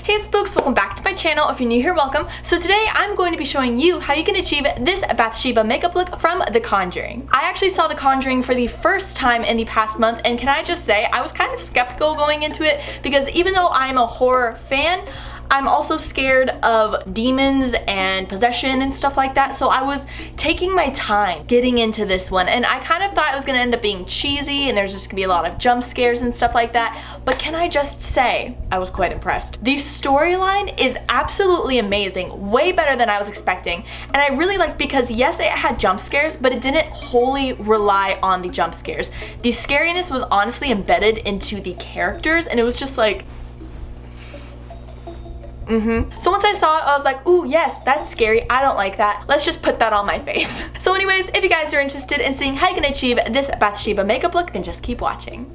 Hey spooks, welcome back to my channel. If you're new here, welcome. So today I'm going to be showing you how you can achieve this Bathsheba makeup look from The Conjuring. I actually saw The Conjuring for the first time in the past month, and can I just say, I was kind of skeptical going into it because even though I'm a horror fan, I'm also scared of demons and possession and stuff like that, so I was taking my time getting into this one, and I kind of thought it was gonna end up being cheesy and there's just gonna be a lot of jump scares and stuff like that, but can I just say, I was quite impressed. The storyline is absolutely amazing, way better than I was expecting, and I really liked because yes, it had jump scares, but it didn't wholly rely on the jump scares. The scariness was honestly embedded into the characters, and it was just like, So once I saw it, I was like, ooh, yes, that's scary. I don't like that. Let's just put that on my face. So anyways, if you guys are interested in seeing how you can achieve this Bathsheba makeup look, then just keep watching.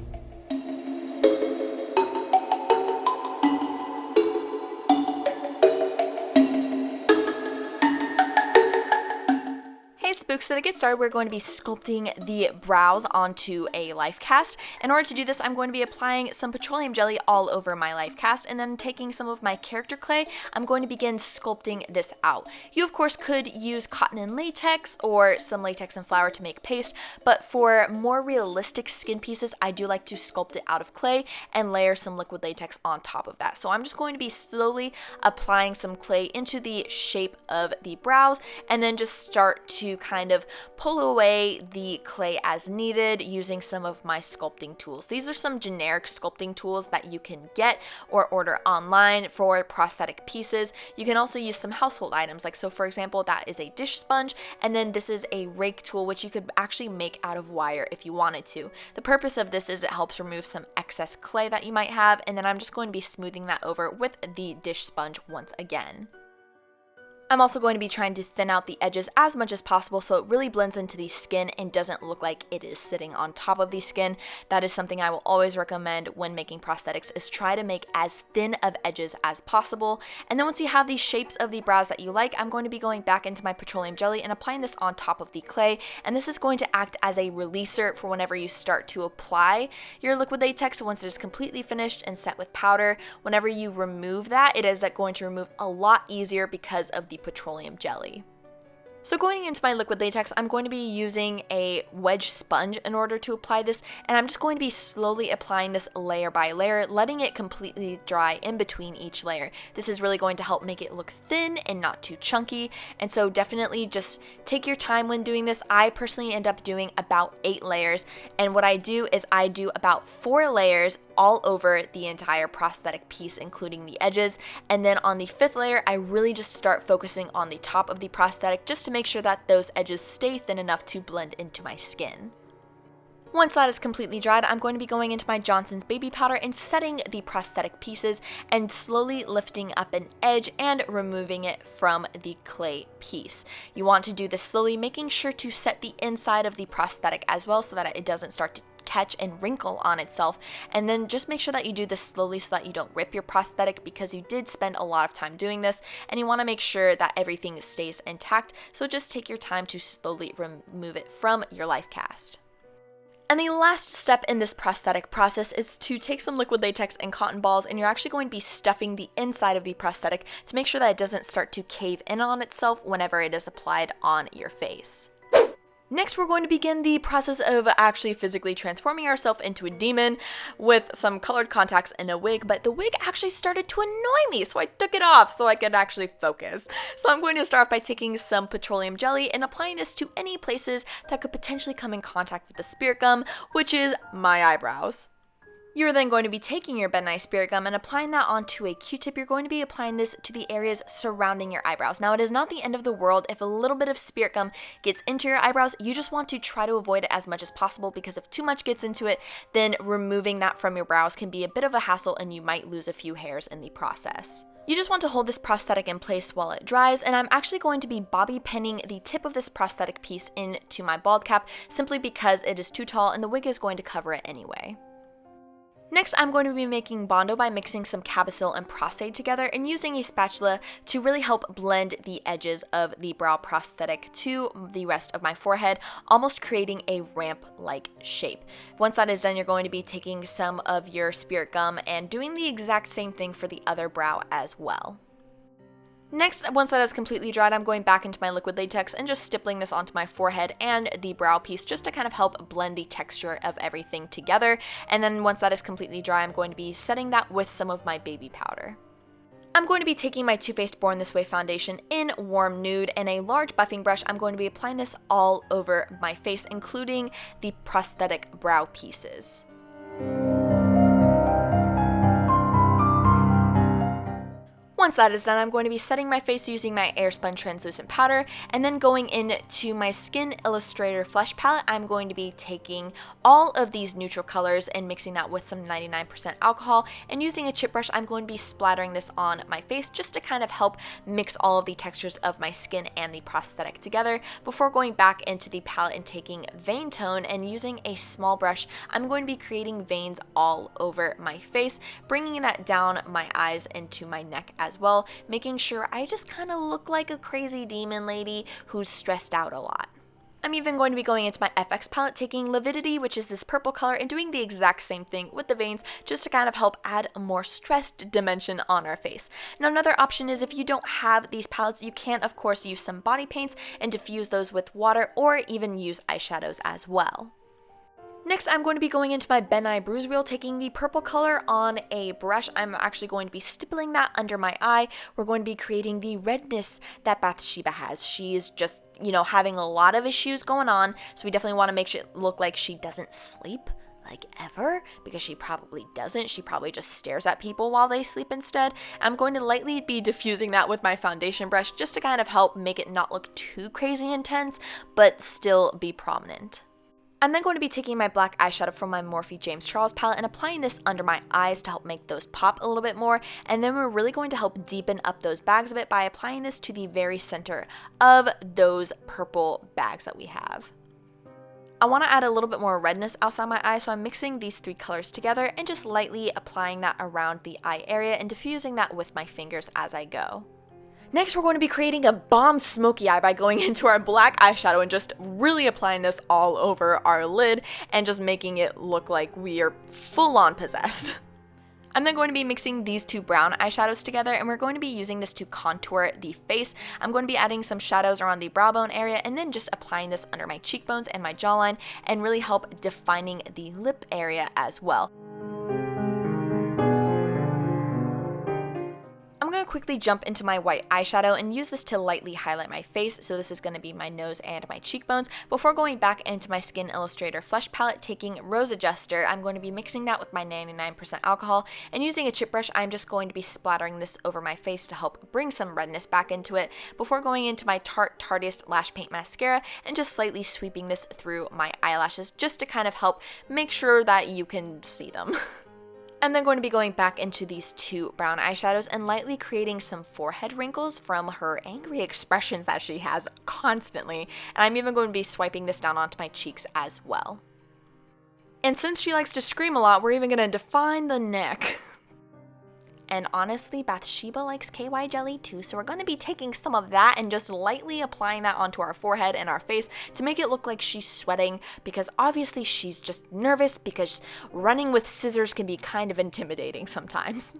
Spooks. So to get started, we're going to be sculpting the brows onto a life cast. In order to do this, I'm going to be applying some petroleum jelly all over my life cast, and then taking some of my character clay, I'm going to begin sculpting this out. You of course could use cotton and latex or some latex and flour to make paste, but for more realistic skin pieces, I do like to sculpt it out of clay and layer some liquid latex on top of that. So I'm just going to be slowly applying some clay into the shape of the brows, and then just start to kind of pull away the clay as needed using some of my sculpting tools. These are some generic sculpting tools that you can get or order online for prosthetic pieces. You can also use some household items, like so for example, that is a dish sponge, and then this is a rake tool which you could actually make out of wire if you wanted to. The purpose of this is it helps remove some excess clay that you might have, and then I'm just going to be smoothing that over with the dish sponge once again. I'm also going to be trying to thin out the edges as much as possible so it really blends into the skin and doesn't look like it is sitting on top of the skin. That is something I will always recommend when making prosthetics, is try to make as thin of edges as possible. And then once you have these shapes of the brows that you like, I'm going to be going back into my petroleum jelly and applying this on top of the clay, and this is going to act as a releaser for whenever you start to apply your liquid latex. Once it is completely finished and set with powder, whenever you remove that, it is going to remove a lot easier because of the petroleum jelly. So going into my liquid latex, I'm going to be using a wedge sponge in order to apply this, and I'm just going to be slowly applying this layer by layer, letting it completely dry in between each layer. This is really going to help make it look thin and not too chunky, and so definitely just take your time when doing this. I personally end up doing about 8 layers, and what I do is I do about 4 layers all over the entire prosthetic piece, including the edges, and then on the 5th layer, I really just start focusing on the top of the prosthetic just to make sure that those edges stay thin enough to blend into my skin. Once that is completely dried, I'm going to be going into my Johnson's baby powder and setting the prosthetic pieces and slowly lifting up an edge and removing it from the clay piece. You want to do this slowly, making sure to set the inside of the prosthetic as well so that it doesn't start to catch and wrinkle on itself, and then just make sure that you do this slowly so that you don't rip your prosthetic, because you did spend a lot of time doing this and you want to make sure that everything stays intact, so just take your time to slowly remove it from your life cast. And the last step in this prosthetic process is to take some liquid latex and cotton balls, and you're actually going to be stuffing the inside of the prosthetic to make sure that it doesn't start to cave in on itself whenever it is applied on your face. Next, we're going to begin the process of actually physically transforming ourselves into a demon with some colored contacts and a wig, but the wig actually started to annoy me, so I took it off so I could actually focus. So I'm going to start off by taking some petroleum jelly and applying this to any places that could potentially come in contact with the spirit gum, which is my eyebrows. You're then going to be taking your bentonite spirit gum and applying that onto a Q-tip. You're going to be applying this to the areas surrounding your eyebrows. Now, it is not the end of the world if a little bit of spirit gum gets into your eyebrows. You just want to try to avoid it as much as possible, because if too much gets into it, then removing that from your brows can be a bit of a hassle and you might lose a few hairs in the process. You just want to hold this prosthetic in place while it dries, and I'm actually going to be bobby pinning the tip of this prosthetic piece into my bald cap simply because it is too tall and the wig is going to cover it anyway. Next, I'm going to be making Bondo by mixing some Cabosyl and prosthetic together and using a spatula to really help blend the edges of the brow prosthetic to the rest of my forehead, almost creating a ramp-like shape. Once that is done, you're going to be taking some of your spirit gum and doing the exact same thing for the other brow as well. Next, once that is completely dried, I'm going back into my liquid latex and just stippling this onto my forehead and the brow piece just to kind of help blend the texture of everything together. And then once that is completely dry, I'm going to be setting that with some of my baby powder. I'm going to be taking my Too Faced Born This Way foundation in warm nude and a large buffing brush. I'm going to be applying this all over my face, including the prosthetic brow pieces. Once that is done, I'm going to be setting my face using my Airspun translucent powder, and then going into my Skin Illustrator Flesh palette, I'm going to be taking all of these neutral colors and mixing that with some 99% alcohol, and using a chip brush, I'm going to be splattering this on my face just to kind of help mix all of the textures of my skin and the prosthetic together before going back into the palette and taking vein tone, and using a small brush, I'm going to be creating veins all over my face, bringing that down my eyes into my neck as well, making sure I just kind of look like a crazy demon lady who's stressed out a lot. I'm even going to be going into my FX palette, taking Lividity, which is this purple color, and doing the exact same thing with the veins just to kind of help add a more stressed dimension on our face. Now, another option is if you don't have these palettes, you can of course use some body paints and diffuse those with water, or even use eyeshadows as well. Next, I'm going to be going into my Ben Nye Bruise Wheel, taking the purple color on a brush. I'm actually going to be stippling that under my eye. We're going to be creating the redness that Bathsheba has. She is just, having a lot of issues going on, so we definitely want to make it look like she doesn't sleep, like ever, because she probably doesn't. She probably just stares at people while they sleep instead. I'm going to lightly be diffusing that with my foundation brush just to kind of help make it not look too crazy intense, but still be prominent. I'm then going to be taking my black eyeshadow from my Morphe James Charles palette and applying this under my eyes to help make those pop a little bit more, and then we're really going to help deepen up those bags a bit by applying this to the very center of those purple bags that we have. I want to add a little bit more redness outside my eye, so I'm mixing these three colors together and just lightly applying that around the eye area and diffusing that with my fingers as I go. Next, we're going to be creating a bomb smoky eye by going into our black eyeshadow and just really applying this all over our lid and just making it look like we are full-on possessed. I'm then going to be mixing these two brown eyeshadows together, and we're going to be using this to contour the face. I'm going to be adding some shadows around the brow bone area and then just applying this under my cheekbones and my jawline and really help defining the lip area as well. I'm going to quickly jump into my white eyeshadow and use this to lightly highlight my face, so this is going to be my nose and my cheekbones, before going back into my Skin Illustrator Flesh palette, taking Rose Adjuster. I'm going to be mixing that with my 99% alcohol, and using a chip brush, I'm just going to be splattering this over my face to help bring some redness back into it, before going into my Tarte Tarteist Lash Paint Mascara and just slightly sweeping this through my eyelashes just to kind of help make sure that you can see them. I'm then going to be going back into these two brown eyeshadows and lightly creating some forehead wrinkles from her angry expressions that she has constantly, and I'm even going to be swiping this down onto my cheeks as well. And since she likes to scream a lot, we're even going to define the neck. And honestly, Bathsheba likes KY jelly too, so we're going to be taking some of that and just lightly applying that onto our forehead and our face to make it look like she's sweating, because obviously she's just nervous, because running with scissors can be kind of intimidating sometimes.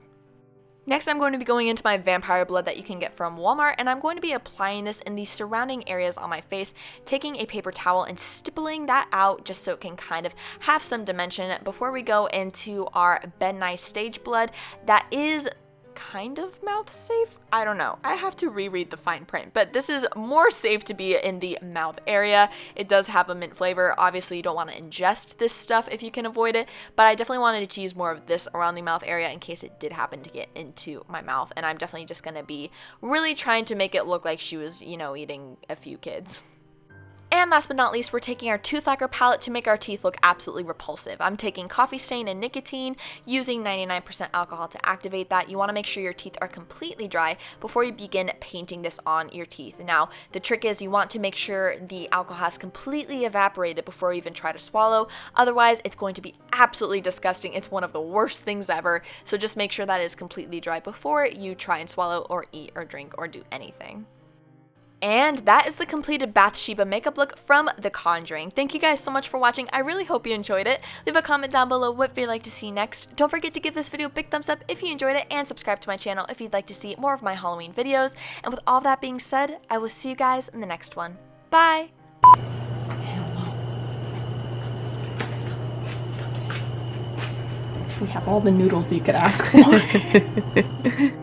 Next, I'm going to be going into my vampire blood that you can get from Walmart, and I'm going to be applying this in the surrounding areas on my face, taking a paper towel and stippling that out just so it can kind of have some dimension before we go into our Ben Nye Stage Blood that is kind of mouth safe. I don't know. I have to reread the fine print, but this is more safe to be in the mouth area. It does have a mint flavor. Obviously, you don't want to ingest this stuff if you can avoid it, but I definitely wanted to use more of this around the mouth area in case it did happen to get into my mouth, and I'm definitely just going to be really trying to make it look like she was, eating a few kids. And last but not least, we're taking our tooth lacquer palette to make our teeth look absolutely repulsive. I'm taking coffee stain and nicotine, using 99% alcohol to activate that. You want to make sure your teeth are completely dry before you begin painting this on your teeth. Now, the trick is you want to make sure the alcohol has completely evaporated before you even try to swallow. Otherwise, it's going to be absolutely disgusting. It's one of the worst things ever. So just make sure that it is completely dry before you try and swallow or eat or drink or do anything. And that is the completed Bathsheba makeup look from The Conjuring. Thank you guys so much for watching. I really hope you enjoyed it. Leave a comment down below what video you'd like to see next. Don't forget to give this video a big thumbs up if you enjoyed it, and subscribe to my channel if you'd like to see more of my Halloween videos. And with all that being said, I will see you guys in the next one. Bye! We have all the noodles you could ask for.